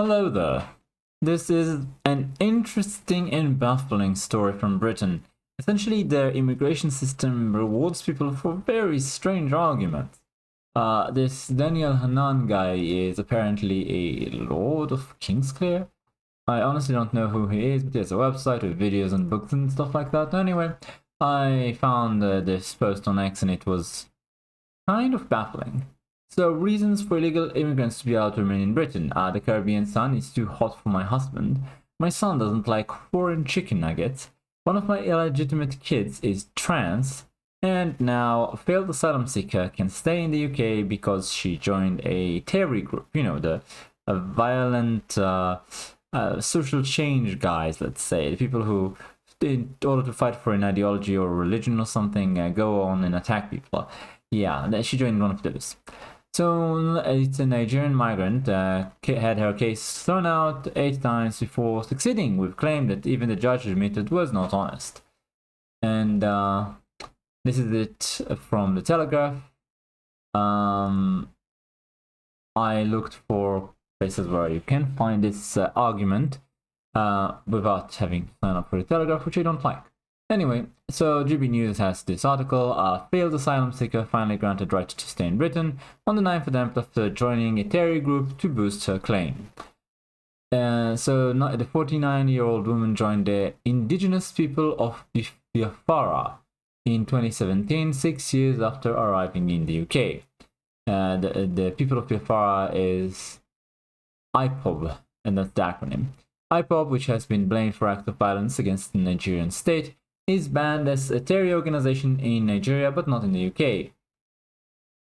Hello there. This is an interesting and baffling story from Britain. Essentially, their immigration system rewards people for very strange arguments. This Daniel Hanan guy is apparently a Lord of Kingsclear. I honestly don't know who he is, but he has a website with videos and books and stuff like that. Anyway, I found this post on X and it was kind of baffling. So, reasons for illegal immigrants to be allowed to remain in Britain. The Caribbean sun is too hot for my husband. My son doesn't like foreign chicken nuggets. One of my illegitimate kids is trans. And now, a failed asylum seeker can stay in the UK because she joined a Terry group. You know, the violent social change guys, let's say. The people who, in order to fight for an ideology or religion or something, go on and attack people. Yeah, she joined one of those. So it's a Nigerian migrant had her case thrown out 8 times before succeeding with claim that even the judge admitted was not honest. And this is it from the Telegraph. I looked for places where you can find this argument without having to sign up for the Telegraph, which I don't like. Anyway, so GB News has this article, failed asylum seeker finally granted right to stay in Britain on the 9th attempt after joining a Terry group to boost her claim. So the 49-year-old woman joined the indigenous people of Biafra in 2017, 6 years after arriving in the UK. The people of Biafra is IPOB, and that's the acronym. IPOB, which has been blamed for acts of violence against the Nigerian state, is banned as a terror organization in Nigeria but not in the UK.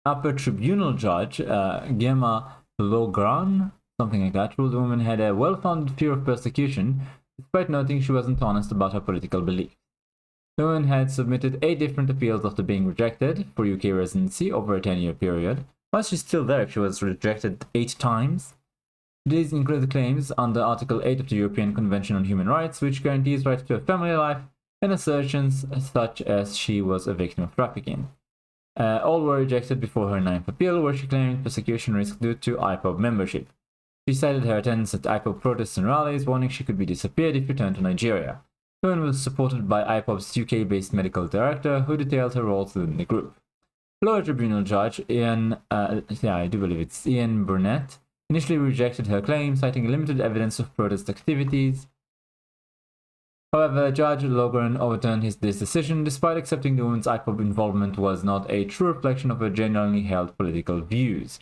Upper Tribunal Judge Gemma Logran, something like that, ruled the woman had a well-founded fear of persecution, despite noting she wasn't honest about her political beliefs. The woman had submitted 8 different appeals after being rejected for UK residency over a 10-year period. Why is she still there if she was rejected 8 times? These include claims under Article 8 of the European Convention on Human Rights, which guarantees rights to a family life, and assertions such as she was a victim of trafficking. All were rejected before her 9th appeal, where she claimed persecution risk due to IPOB membership. She cited her attendance at IPOB protests and rallies, warning she could be disappeared if returned to Nigeria. The woman was supported by IPOB's UK-based medical director, who detailed her roles within the group. Lower Tribunal Judge Ian Burnett, initially rejected her claim, citing limited evidence of protest activities. However, Judge Logran overturned this decision, despite accepting the woman's IPOB involvement was not a true reflection of her genuinely held political views.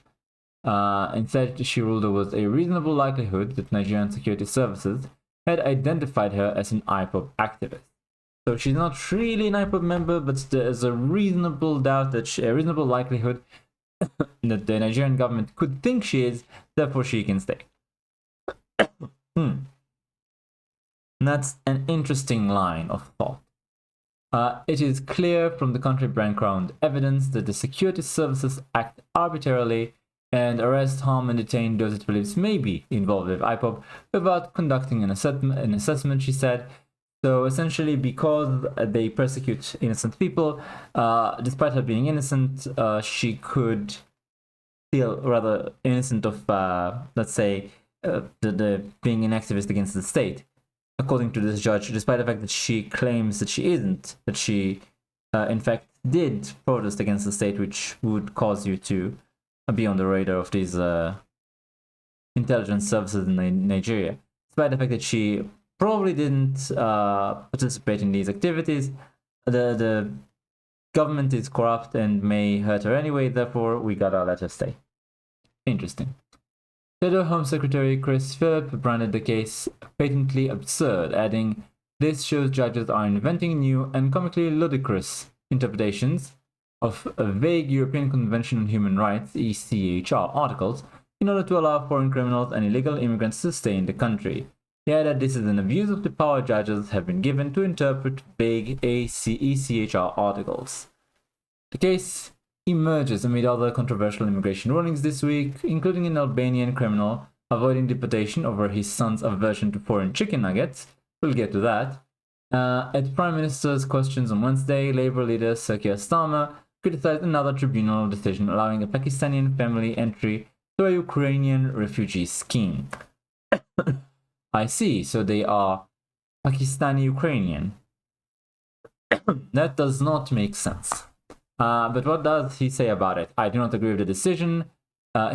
Instead, she ruled there was a reasonable likelihood that Nigerian security services had identified her as an IPOB activist. So she's not really an IPOB member, but there's a reasonable doubt a reasonable likelihood that the Nigerian government could think she is, therefore she can stay. That's an interesting line of thought. It is clear from the country background evidence that the security services act arbitrarily and arrest, harm, and detain those it believes may be involved with IPOB without conducting an assessment, she said. So essentially, because they persecute innocent people, despite her being innocent, she could feel rather innocent of, let's say, the being an activist against the state. According to this judge, despite the fact that she claims that she isn't, that she in fact did protest against the state, which would cause you to be on the radar of these intelligence services in Nigeria. Despite the fact that she probably didn't participate in these activities, the government is corrupt and may hurt her anyway, therefore we gotta let her stay. Interesting. Federal Home Secretary Chris Philip branded the case patently absurd, adding, "This shows judges are inventing new and comically ludicrous interpretations of a vague European Convention on Human Rights (ECHR) articles in order to allow foreign criminals and illegal immigrants to stay in the country." He added, "This is an abuse of the power judges have been given to interpret vague ECHR articles." The case emerges amid other controversial immigration rulings this week, including an Albanian criminal avoiding deportation over his son's aversion to foreign chicken nuggets. We'll get to that. At Prime Minister's questions on Wednesday, Labour leader Sir Keir Starmer criticized another tribunal decision allowing a Pakistani family entry to a Ukrainian refugee scheme. I see, so they are Pakistani Ukrainian. That does not make sense. But what does he say about it? I do not agree with the decision.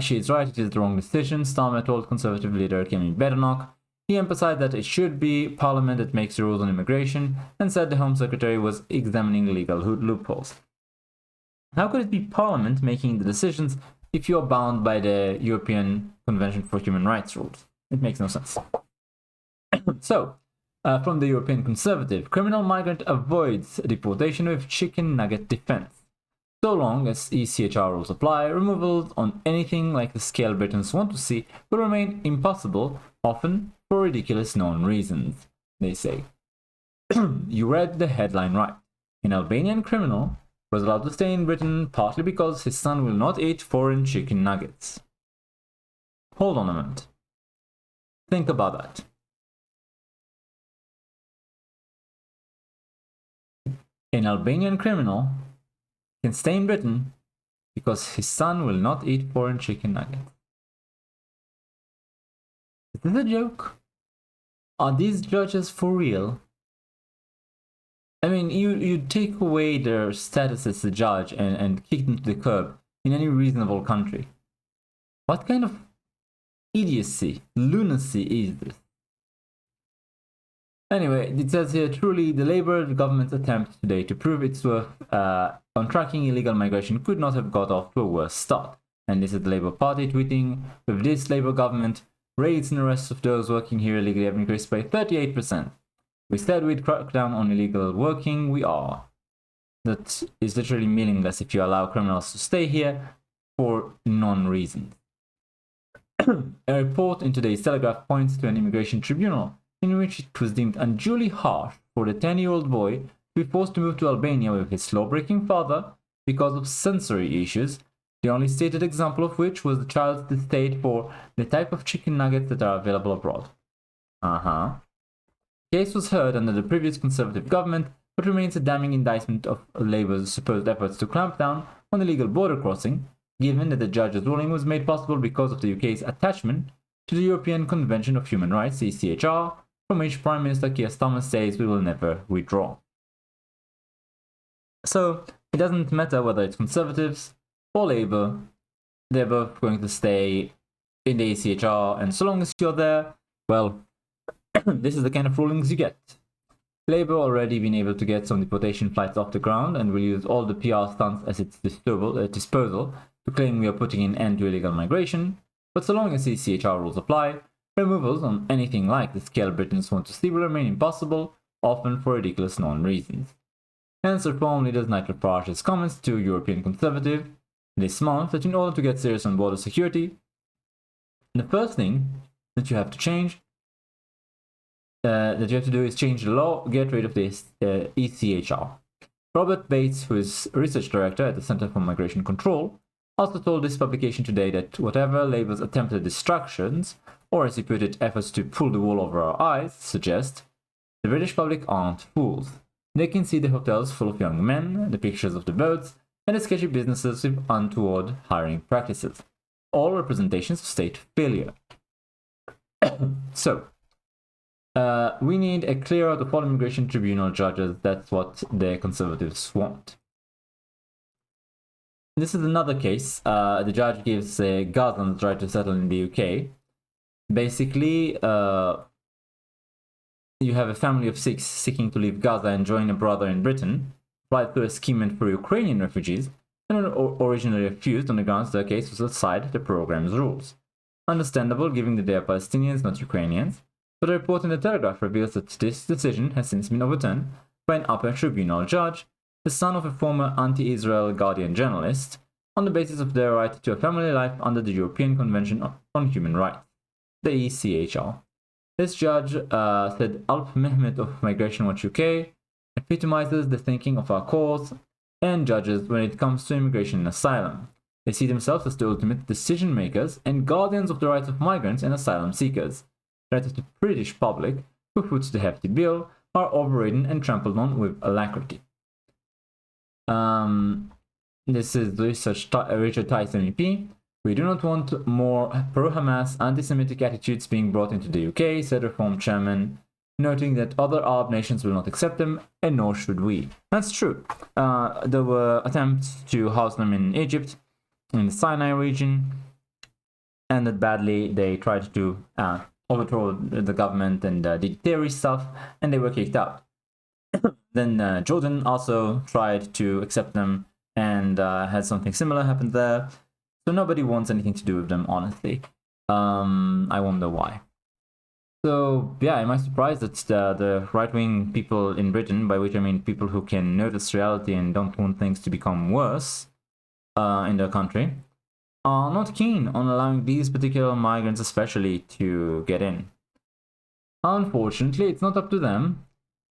She is right, it is the wrong decision, Starmer told Conservative leader Kemi Badenoch. He emphasized that it should be Parliament that makes the rules on immigration and said the Home Secretary was examining legal loopholes. How could it be Parliament making the decisions if you are bound by the European Convention for Human Rights rules? It makes no sense. So, from the European Conservative, criminal migrant avoids deportation with chicken nugget defense. So long as ECHR rules apply, removals on anything like the scale Britons want to see will remain impossible, often for ridiculous known reasons, they say. You read the headline right. An Albanian criminal was allowed to stay in Britain partly because his son will not eat foreign chicken nuggets. Hold on a minute. Think about that. An Albanian criminal can stay in Britain because his son will not eat foreign chicken nuggets. Is this a joke? Are these judges for real? I mean, you take away their status as a judge and kick them to the curb in any reasonable country. What kind of idiocy, lunacy is this? Anyway, it says here, truly, the Labour government's attempt today to prove its worth on tracking illegal migration could not have got off to a worse start. And this is the Labour Party tweeting, with this Labour government, raids and arrests of those working here illegally have increased by 38%. We said we'd crack down on illegal working, we are. That is literally meaningless if you allow criminals to stay here for non-reasons. A report in today's Telegraph points to an immigration tribunal in which it was deemed unduly harsh for the 10-year-old boy to be forced to move to Albania with his law-breaking father because of sensory issues, the only stated example of which was the child's distaste for the type of chicken nuggets that are available abroad. The case was heard under the previous Conservative government, but remains a damning indictment of Labour's supposed efforts to clamp down on illegal border crossing, given that the judge's ruling was made possible because of the UK's attachment to the European Convention of Human Rights, ECHR, from which Prime Minister Keir Starmer says we will never withdraw. So, it doesn't matter whether it's Conservatives or Labour, they're both going to stay in the ECHR, and so long as you're there, well, this is the kind of rulings you get. Labour already been able to get some deportation flights off the ground and will use all the PR stunts at its disposal to claim we are putting an end to illegal migration, but so long as ECHR rules apply, removals on anything like the scale Britons want to see will remain impossible, often for ridiculous non-reasons. Hence, Reform leaders Nigel Farage's comments to European Conservative this month that in order to get serious on border security, the first thing that you have to change do is change the law, get rid of this ECHR. Robert Bates, who is research director at the Centre for Migration Control, also told this publication today that whatever Labour's attempted distractions, or as he put it, efforts to pull the wool over our eyes, suggest, the British public aren't fools. They can see the hotels full of young men, the pictures of the boats, and the sketchy businesses with untoward hiring practices. All representations of state failure. So, we need a clear out of all immigration tribunal judges. That's what the Conservatives want. This is another case. The judge gives Gazans the right to settle in the UK. Basically, you have a family of 6 seeking to leave Gaza and join a brother in Britain, applied through a scheme meant for Ukrainian refugees, and originally refused on the grounds their case was outside the program's rules. Understandable, given that they are Palestinians, not Ukrainians, but a report in the Telegraph reveals that this decision has since been overturned by an upper tribunal judge, the son of a former anti-Israel Guardian journalist, on the basis of their right to a family life under the European Convention on Human Rights, the ECHR. This judge said Alp Mehmet of Migration Watch UK epitomizes the thinking of our courts and judges when it comes to immigration and asylum. They see themselves as the ultimate decision makers and guardians of the rights of migrants and asylum seekers. The rights of the British public, who foots the hefty bill, are overridden and trampled on with alacrity. This is Richard Tice MEP. We do not want more pro-Hamas anti-Semitic attitudes being brought into the UK, said Reform Chairman, noting that other Arab nations will not accept them, and nor should we. That's true. There were attempts to house them in Egypt, in the Sinai region, ended badly. They tried to overthrow the government and did terrorist stuff, and they were kicked out. Then Jordan also tried to accept them and had something similar happen there. So nobody wants anything to do with them, honestly. I wonder why. So yeah, am I surprised that the right-wing people in Britain, by which I mean people who can notice reality and don't want things to become worse in their country, are not keen on allowing these particular migrants especially to get in? Unfortunately, it's not up to them.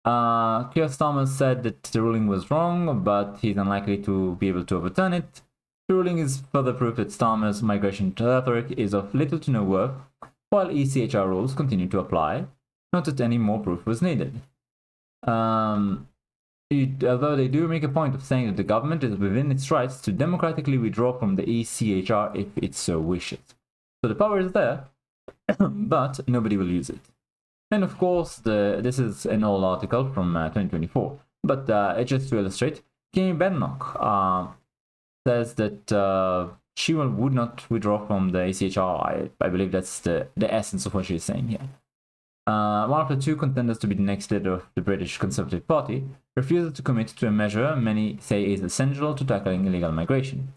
Keir Starmer said that the ruling was wrong, but he's unlikely to be able to overturn it. The ruling is further proof that Starmer's migration rhetoric is of little to no worth, while ECHR rules continue to apply, not that any more proof was needed. Although they do make a point of saying that the government is within its rights to democratically withdraw from the ECHR if it so wishes. So the power is there, but nobody will use it. And of course, this is an old article from 2024, but just to illustrate, Kemi Badenoch says that she would not withdraw from the ECHR. I believe that's the essence of what she's saying here. One of the two contenders to be the next leader of the British Conservative Party refused to commit to a measure many say is essential to tackling illegal migration.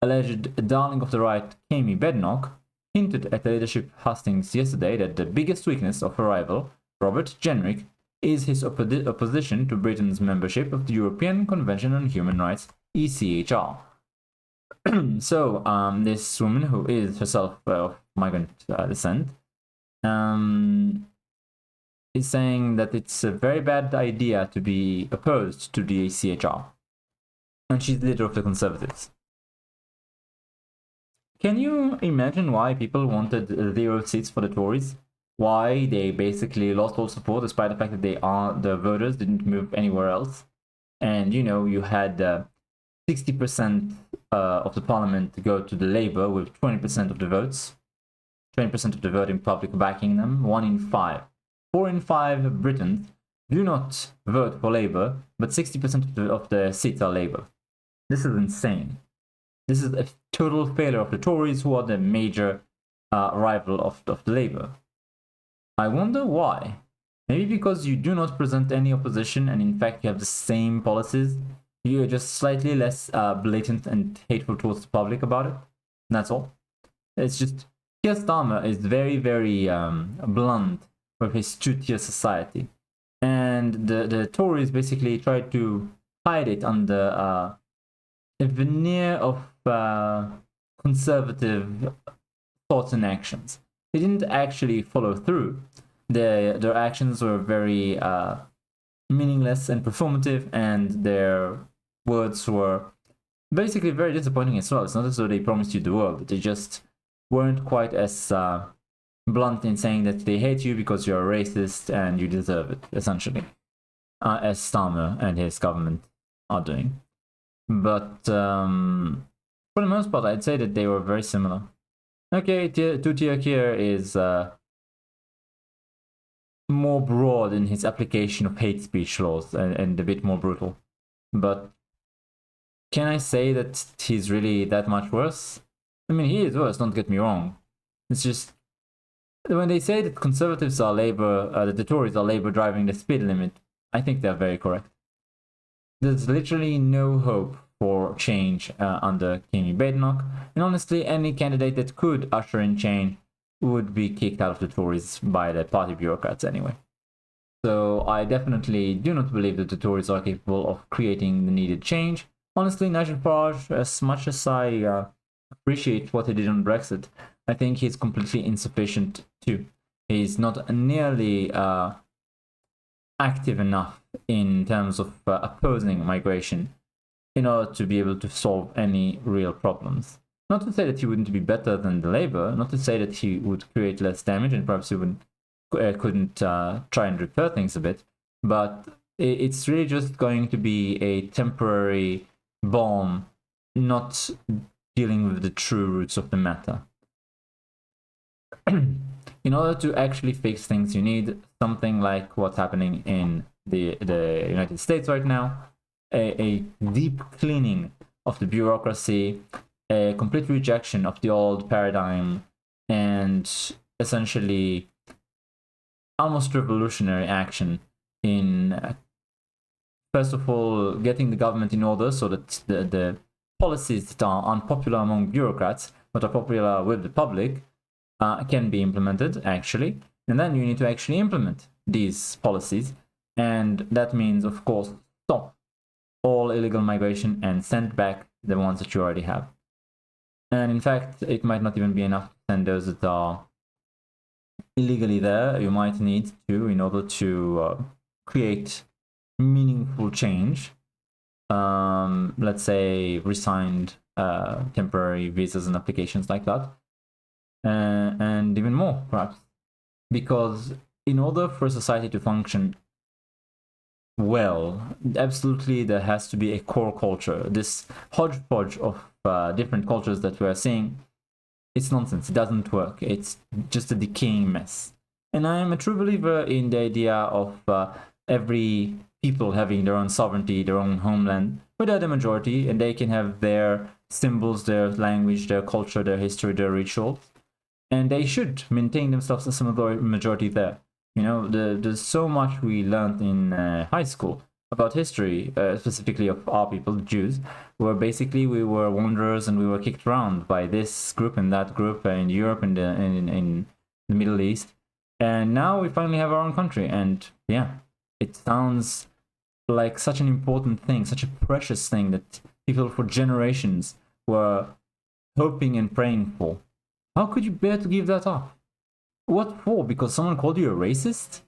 Alleged darling of the right, Kemi Badenoch, hinted at the leadership hustings yesterday that the biggest weakness of her rival, Robert Jenrick, is his opposition to Britain's membership of the European Convention on Human Rights, ECHR. So, this woman, who is herself of migrant descent, is saying that it's a very bad idea to be opposed to the ECHR. And she's the leader of the Conservatives. Can you imagine why people wanted 0 seats for the Tories? Why they basically lost all support despite the fact that the voters didn't move anywhere else? And you had 60% of the parliament go to the Labour with 20% of the votes, 20% of the voting public backing them, 1 in 5. 4 in 5 Britons do not vote for Labour, but 60% of the seats are Labour. This is insane. This is a total failure of the Tories, who are the major rival of the Labour. I wonder why. Maybe because you do not present any opposition and in fact you have the same policies. You're just slightly less blatant and hateful towards the public about it. That's all. It's just Keir Starmer is very, very blunt with his two-tier society. And the Tories basically tried to hide it under a veneer of conservative thoughts and actions. They didn't actually follow through. Their actions were very meaningless and performative, and their words were basically very disappointing as well. It's not as though they promised you the world. They just weren't quite as blunt in saying that they hate you because you're a racist and you deserve it, essentially, as Starmer and his government are doing. But for the most part, I'd say that they were very similar. Okay, two-tier Keir is more broad in his application of hate speech laws and a bit more brutal. But can I say that he's really that much worse? I mean, he is worse, don't get me wrong. It's just, when they say that conservatives are Labour, that the Tories are Labour driving the speed limit, I think they're very correct. There's literally no hope for change under Kemi Badenoch, and honestly, any candidate that could usher in change would be kicked out of the Tories by the party bureaucrats anyway. So I definitely do not believe that the Tories are capable of creating the needed change. Honestly, Nigel Farage, as much as I appreciate what he did on Brexit, I think he's completely insufficient too. He's not nearly active enough in terms of opposing migration in order to be able to solve any real problems. Not to say that he wouldn't be better than the Labour, not to say that he would create less damage and perhaps he couldn't try and repair things a bit, but it's really just going to be a temporary bomb, not dealing with the true roots of the matter. In order to actually fix things, you need something like what's happening in the United States right now, a deep cleaning of the bureaucracy, a complete rejection of the old paradigm, and essentially almost revolutionary action in, first of all, getting the government in order so that the policies that are unpopular among bureaucrats but are popular with the public can be implemented, actually. And then you need to actually implement these policies. And that means, of course, stop all illegal migration and send back the ones that you already have. And in fact, it might not even be enough to send those that are illegally there. You might need to, in order to create meaningful change, let's say resigned temporary visas and applications like that, and even more, perhaps. Because in order for a society to function well, absolutely there has to be a core culture. This hodgepodge of different cultures that we are seeing, it's nonsense. It doesn't work. It's just a decaying mess. And I am a true believer in the idea of every people having their own sovereignty, their own homeland, where they're the majority, and they can have their symbols, their language, their culture, their history, their rituals, and they should maintain themselves as a majority there. You know, there's so much we learned in high school about history, specifically of our people, the Jews, where basically we were wanderers and we were kicked around by this group and that group in Europe and in the Middle East. And now we finally have our own country. And yeah, it sounds like such an important thing, such a precious thing that people for generations were hoping and praying for. How could you bear to give that up? What for? Because someone called you a racist?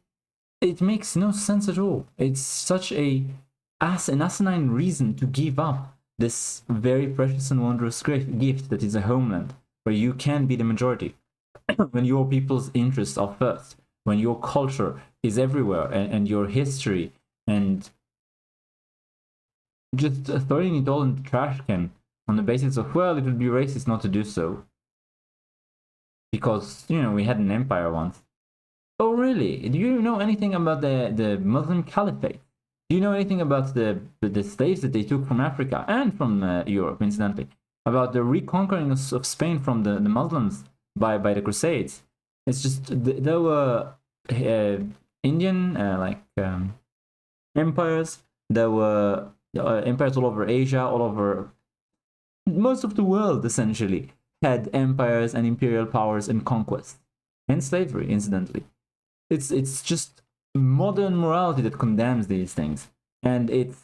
It makes no sense at all. It's such an asinine reason to give up this very precious and wondrous gift that is a homeland, where you can be the majority, when your people's interests are first, when your culture is everywhere, and your history, and just throwing it all in the trash can on the basis of, well, it would be racist not to do so. Because, you know, we had an empire once. Oh, really? Do you know anything about the Muslim Caliphate? Do you know anything about the slaves that they took from Africa and from Europe, incidentally? About the reconquering of Spain from the Muslims by the Crusades? It's just, there were Indian, empires. There were empires all over Asia, all over most of the world, essentially, had empires and imperial powers and conquests. And slavery, incidentally. It's just modern morality that condemns these things. And it's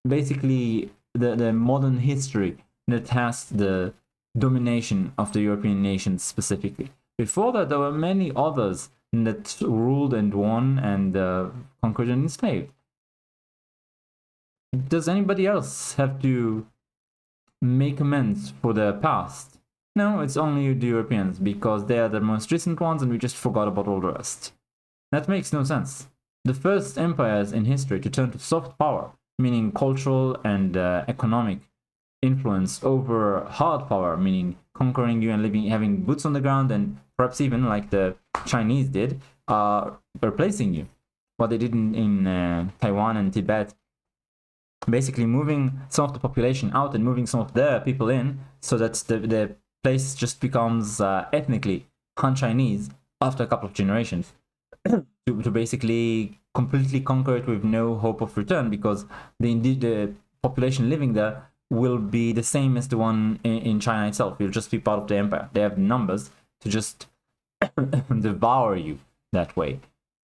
basically the modern history that has the domination of the European nations specifically. Before that, there were many others that ruled and won and conquered and enslaved. Does anybody else have to make amends for their past? No, it's only the Europeans, because they are the most recent ones and we just forgot about all the rest. That makes no sense. The first empires in history to turn to soft power, meaning cultural and economic influence, over hard power, meaning conquering you and having boots on the ground, and perhaps even, like the Chinese did, replacing you. What they did in Taiwan and Tibet, basically moving some of the population out and moving some of their people in, so that the place just becomes ethnically Han-Chinese after a couple of generations, to basically completely conquer it with no hope of return, because the population living there will be the same as the one in China itself. You'll just be part of the empire. They have numbers to just devour you that way.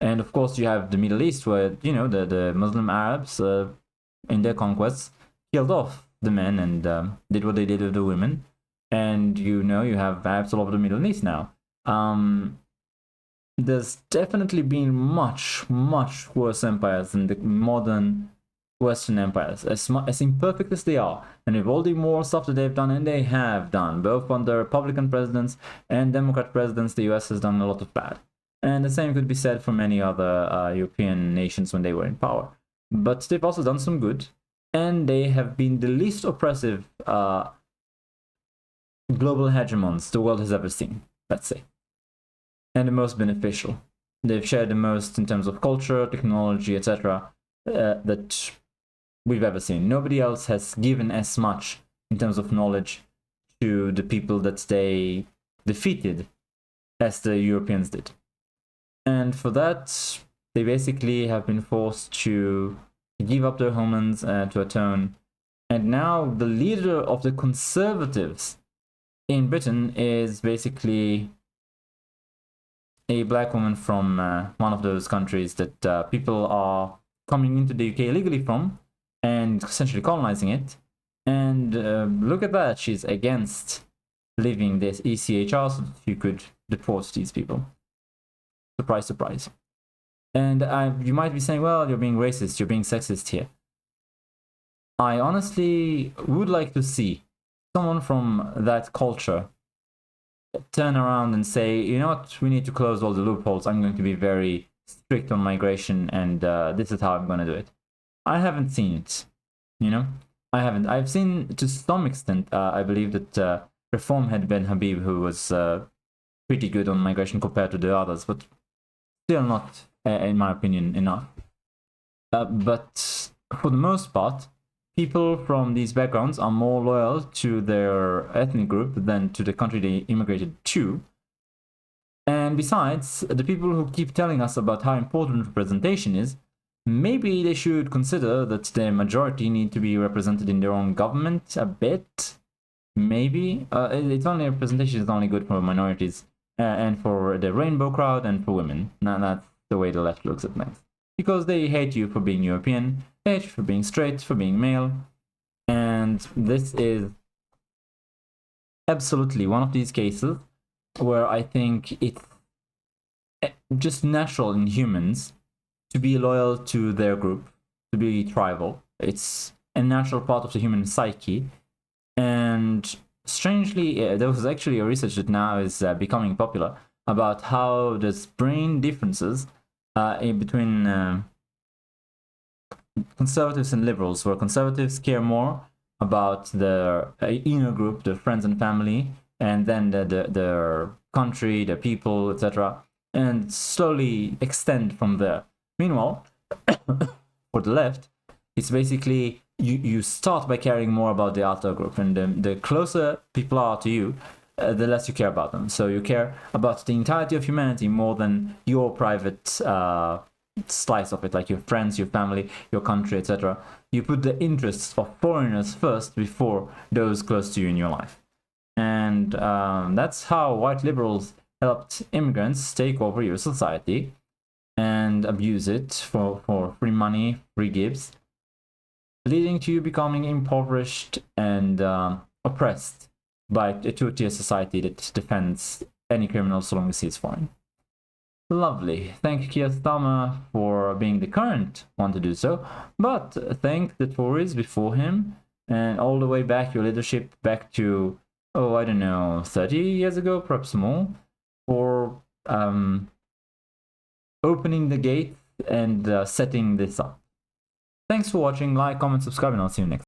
And of course you have the Middle East, where, you know, the Muslim Arabs in their conquests killed off the men and did what they did with the women. And you know, you have Arabs all over the Middle East now. There's definitely been much, much worse empires than the modern Western empires, as imperfect as they are, and with all the moral stuff that they've done, and they have done, both under Republican presidents and Democrat presidents. The US has done a lot of bad. And the same could be said for many other European nations when they were in power. But they've also done some good, and they have been the least oppressive global hegemons the world has ever seen, let's say, and the most beneficial. They've shared the most in terms of culture, technology, etc. That we've ever seen. Nobody else has given as much in terms of knowledge to the people that they defeated as the Europeans did. And for that, they basically have been forced to give up their homelands to atone. And now the leader of the conservatives in Britain is basically a black woman from one of those countries that people are coming into the UK illegally from and essentially colonizing it. And look at that, she's against leaving this ECHR so that you could deport these people. Surprise, surprise. And you might be saying, well, you're being racist, you're being sexist here. I honestly would like to see someone from that culture turn around and say, you know what, we need to close all the loopholes. I'm going to be very strict on migration, and this is how I'm going to do it. I haven't seen it, you know? I haven't. I've seen, to some extent, I believe that Reform had Ben Habib, who was pretty good on migration compared to the others, but still not, in my opinion, enough. But for the most part, people from these backgrounds are more loyal to their ethnic group than to the country they immigrated to. And besides, the people who keep telling us about how important representation is, maybe they should consider that the majority need to be represented in their own government a bit. Maybe. It's only representation is only good for minorities and for the rainbow crowd and for women. Now that's the way the left looks at things. Because they hate you for being European, they hate you for being straight, for being male. And this is absolutely one of these cases where I think it's just natural in humans to be loyal to their group, to be tribal. It's a natural part of the human psyche. And strangely, there was actually a research that now is becoming popular about how there's brain differences in between conservatives and liberals, where conservatives care more about their inner group, their friends and family, and then their country, their people, etc., and slowly extend from there. Meanwhile, for the left, it's basically you start by caring more about the outer group, and the closer people are to you, the less you care about them. So you care about the entirety of humanity more than your private slice of it, like your friends, your family, your country, etc. You put the interests of foreigners first before those close to you in your life. And that's how white liberals helped immigrants take over your society and abuse it for free money, free gifts, leading to you becoming impoverished and oppressed by a two-tier society that defends any criminal so long as he's foreign. Lovely. Thank you, Keir Starmer, for being the current one to do so, but thank the Tories before him, and all the way back, your leadership back to, oh, I don't know, 30 years ago, perhaps more, for opening the gate and setting this up. Thanks for watching, like, comment, subscribe, and I'll see you next time.